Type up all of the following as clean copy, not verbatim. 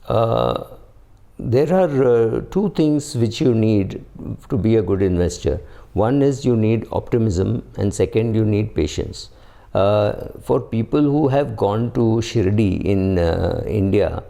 There are two things which you need to be a good investor. One is you need optimism, and second you need patience. For people who have gone to Shirdi in India,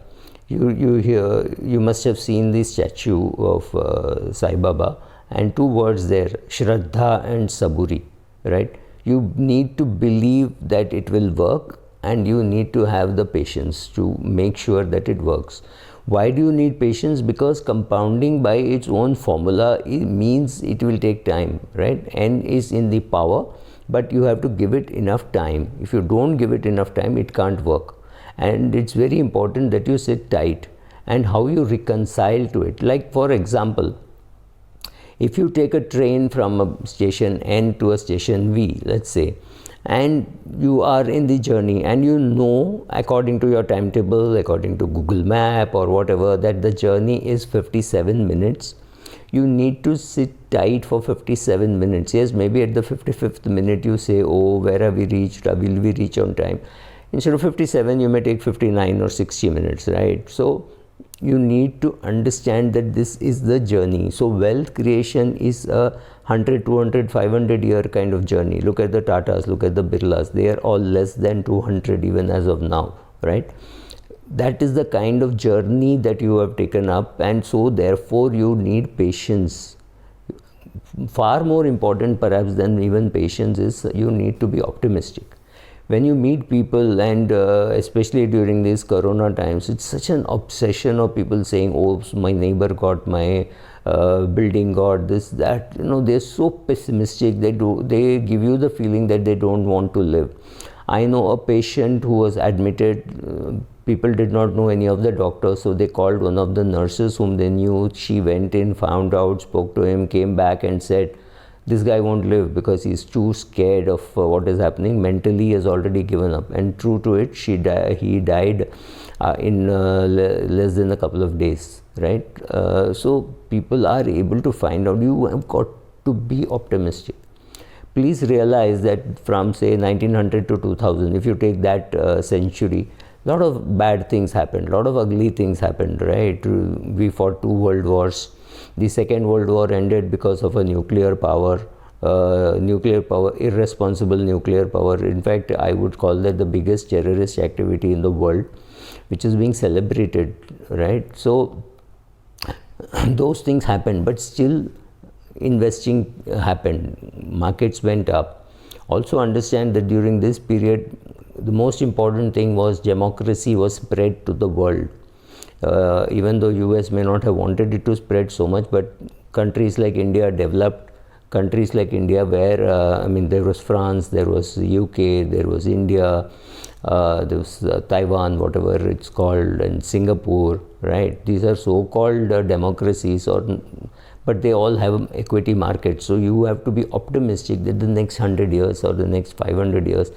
you must have seen the statue of Sai Baba, and two words there, Shraddha and Saburi, right? You need to believe that it will work, and you need to have the patience to make sure that it works. Why do you need patience? Because compounding by its own formula means it will take time, right? N is in the power, but you have to give it enough time. If you don't give it enough time, it can't work. And it's very important that you sit tight, and how you reconcile to it. Like, for example, if you take a train from a station N to a station V, let's say, and you are in the journey, and you know, according to your timetable, according to Google Map or whatever, that the journey is 57 minutes, you need to sit tight for 57 minutes. Yes, maybe at the 55th minute you say, oh, where have we reached? Will we reach on time? Instead of 57, you may take 59 or 60 minutes, right? So you need to understand that this is the journey. So wealth creation is a 100, 200, 500 year kind of journey. Look at the Tatas, look at the Birlas. They are all less than 200 even as of now, right? That is the kind of journey that you have taken up, and so therefore you need patience. Far more important perhaps than even patience is you need to be optimistic. When you meet people, and especially during these corona times, it's such an obsession of people saying, oh, my neighbor got, my building got, this, that, you know, they're so pessimistic. They give you the feeling that they don't want to live. I know a patient who was admitted, people did not know any of the doctors, so they called one of the nurses whom they knew. She went in, found out, spoke to him, came back and said, this guy won't live because he's too scared of what is happening. Mentally, he has already given up. And true to it, he died in less than a couple of days, right? So people are able to find out. You have got to be optimistic. Please realize that from, say, 1900 to 2000, if you take that century, a lot of bad things happened, a lot of ugly things happened, right? We fought 2 world wars. The Second World War ended because of a nuclear power, irresponsible nuclear power. In fact, I would call that the biggest terrorist activity in the world, which is being celebrated, right? So those things happened, but still investing happened. Markets went up. Also understand that during this period, the most important thing was democracy was spread to the world. Even though US may not have wanted it to spread so much, but countries like India, developed countries like India, where there was France, there was UK, there was India, there was Taiwan, whatever it's called, and Singapore, right? These are so-called democracies, but they all have equity markets. So you have to be optimistic that the next 100 years or the next 500 years,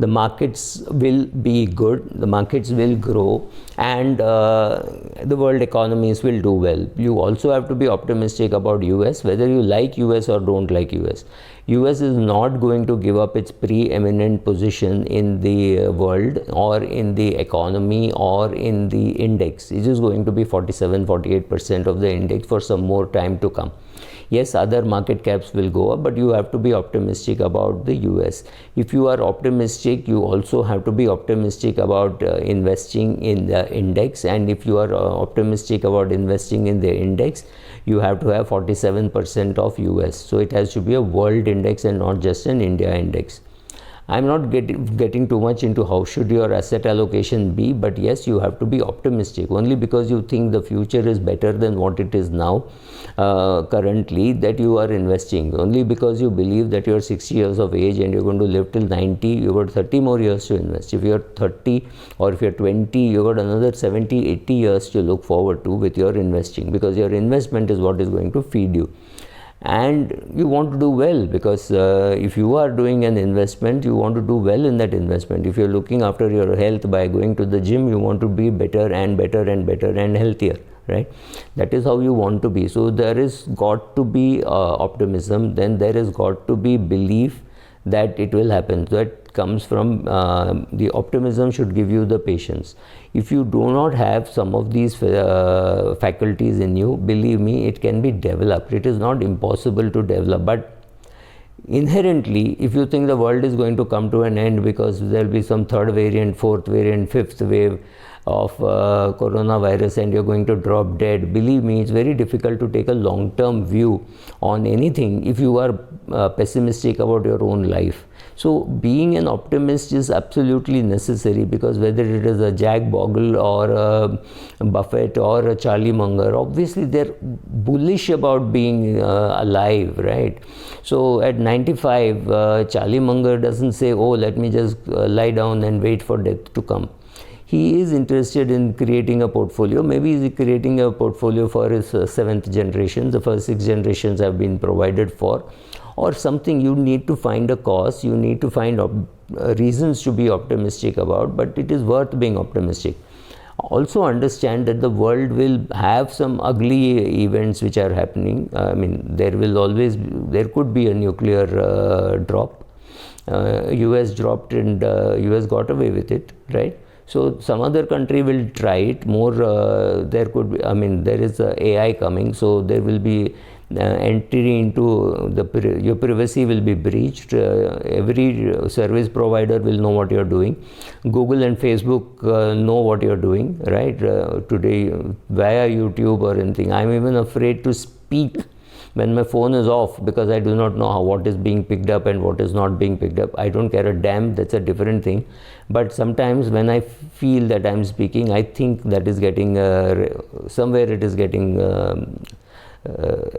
the markets will be good, the markets will grow, and the world economies will do well. You also have to be optimistic about US, whether you like US or don't like US. US is not going to give up its preeminent position in the world or in the economy or in the index. It is going to be 47-48% of the index for some more time to come. Yes, other market caps will go up, but you have to be optimistic about the US. If you are optimistic, you also have to be optimistic about investing in the index. And if you are optimistic about investing in the index, you have to have 47% of US. So it has to be a world index and not just an India index. I'm not getting too much into how should your asset allocation be, but yes, you have to be optimistic. Only because you think the future is better than what it is now currently that you are investing. Only because you believe that you're 60 years of age and you're going to live till 90, you've got 30 more years to invest. If you're 30 or if you're 20, you've got another 70, 80 years to look forward to with your investing, because your investment is what is going to feed you. And you want to do well, because if you are doing an investment, you want to do well in that investment. If you're looking after your health by going to the gym, you want to be better and better and better and healthier, right? That is how you want to be. So there is got to be optimism, then there is got to be belief that it will happen. That comes from the optimism should give you the patience. If you do not have some of these faculties in you, believe me, it can be developed. It is not impossible to develop, but inherently, if you think the world is going to come to an end because there will be some third variant, fourth variant, fifth wave of coronavirus and you're going to drop dead, believe me, it's very difficult to take a long-term view on anything if you are pessimistic about your own life. So being an optimist is absolutely necessary, because whether it is a Jack Bogle or a Buffett or a Charlie Munger, obviously they're bullish about being alive, right? So at 95, Charlie Munger doesn't say, oh, let me just lie down and wait for death to come. He is interested in creating a portfolio. Maybe he's creating a portfolio for his seventh generation. The first 6 generations have been provided for, or something. You need to find a cause. You need to find reasons to be optimistic about, but it is worth being optimistic. Also understand that the world will have some ugly events which are happening. I mean, there could be a nuclear drop. US dropped and US got away with it, right? So some other country will try it more. There could be, I mean, there is AI coming, so there will be entry into your privacy will be breached. Every service provider will know what you're doing. Google and Facebook know what you're doing, right? Today via YouTube or anything. I'm even afraid to speak when my phone is off, because I do not know what is being picked up and what is not being picked up. I don't care a damn, that's a different thing. But sometimes when I feel that I'm speaking, I think that is getting, somewhere it is getting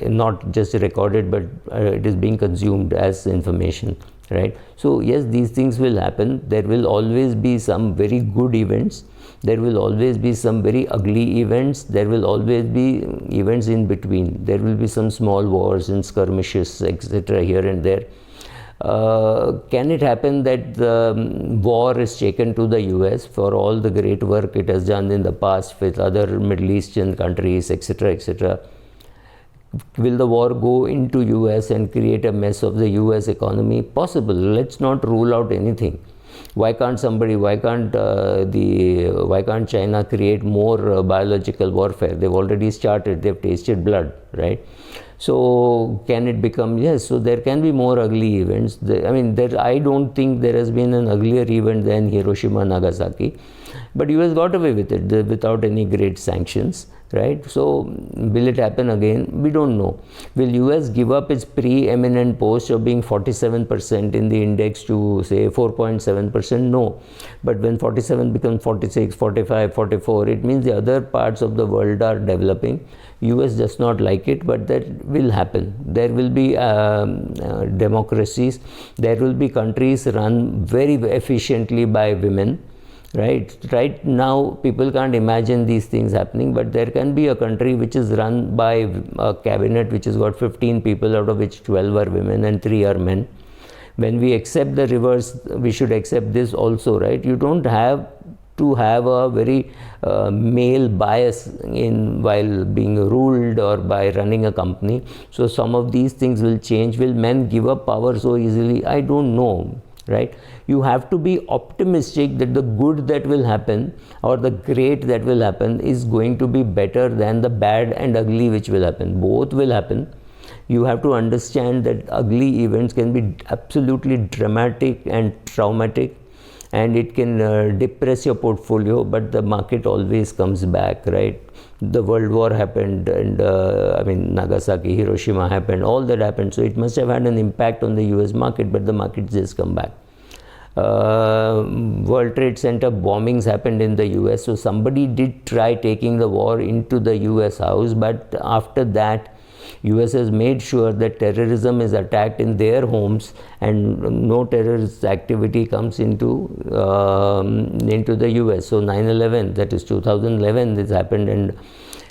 not just recorded, but it is being consumed as information, right? So yes, these things will happen. There will always be some very good events. There will always be some very ugly events. There will always be events in between. There will be some small wars and skirmishes, etc. here and there. Can it happen that the war is taken to the US for all the great work it has done in the past with other Middle Eastern countries, etc., etc.? Will the war go into US and create a mess of the US economy? Possible. Let's not rule out anything. Why can't China create more biological warfare? They've already started. They've tasted blood, right? So can it become? Yes. So there can be more ugly events. I don't think there has been an uglier event than Hiroshima, Nagasaki, but US got away with it without any great sanctions, right? So will it happen again? We don't know. Will US give up its pre-eminent post of being 47% in the index to say 4.7%? No. But when 47 becomes 46, 45, 44, it means the other parts of the world are developing. US does not like it, but that will happen. There will be democracies. There will be countries run very efficiently by women. Right now, people can't imagine these things happening, but there can be a country which is run by a cabinet which has got 15 people, out of which 12 are women and 3 are men. When we accept the reverse, we should accept this also, right? You don't have to have a very male bias while being ruled or by running a company. So some of these things will change. Will men give up power so easily? I don't know. Right? You have to be optimistic that the good that will happen or the great that will happen is going to be better than the bad and ugly which will happen. Both will happen. You have to understand that ugly events can be absolutely dramatic and traumatic, and it can depress your portfolio, but the market always comes back, right? The World War happened, and Nagasaki, Hiroshima happened, all that happened. So it must have had an impact on the US market, but the markets just come back. World Trade Center bombings happened in the US. So somebody did try taking the war into the US house, but after that, US has made sure that terrorism is attacked in their homes and no terrorist activity comes into the US. So 9/11, that is 2011, this happened, and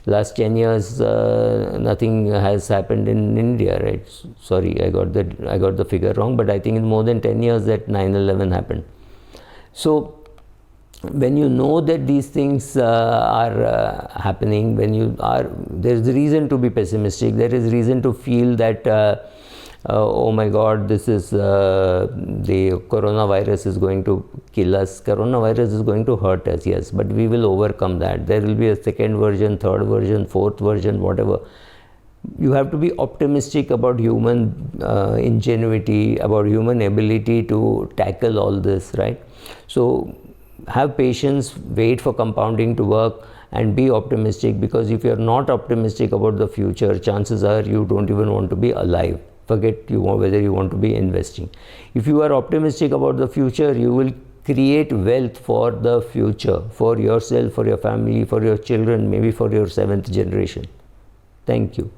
last 10 years nothing has happened in India, right? Sorry, I got the figure wrong, but I think it's more than 10 years that 9/11 happened. So when you know that these things are happening, there is reason to be pessimistic. There is reason to feel that oh my God, this is the coronavirus is going to kill us. Coronavirus is going to hurt us, yes, but we will overcome that. There will be a second version, third version, fourth version, whatever. You have to be optimistic about human ingenuity, about human ability to tackle all this, right? So have patience, wait for compounding to work, and be optimistic, because if you are not optimistic about the future, chances are you don't even want to be alive. Forget whether you want to be investing. If you are optimistic about the future, you will create wealth for the future, for yourself, for your family, for your children, maybe for your seventh generation. Thank you.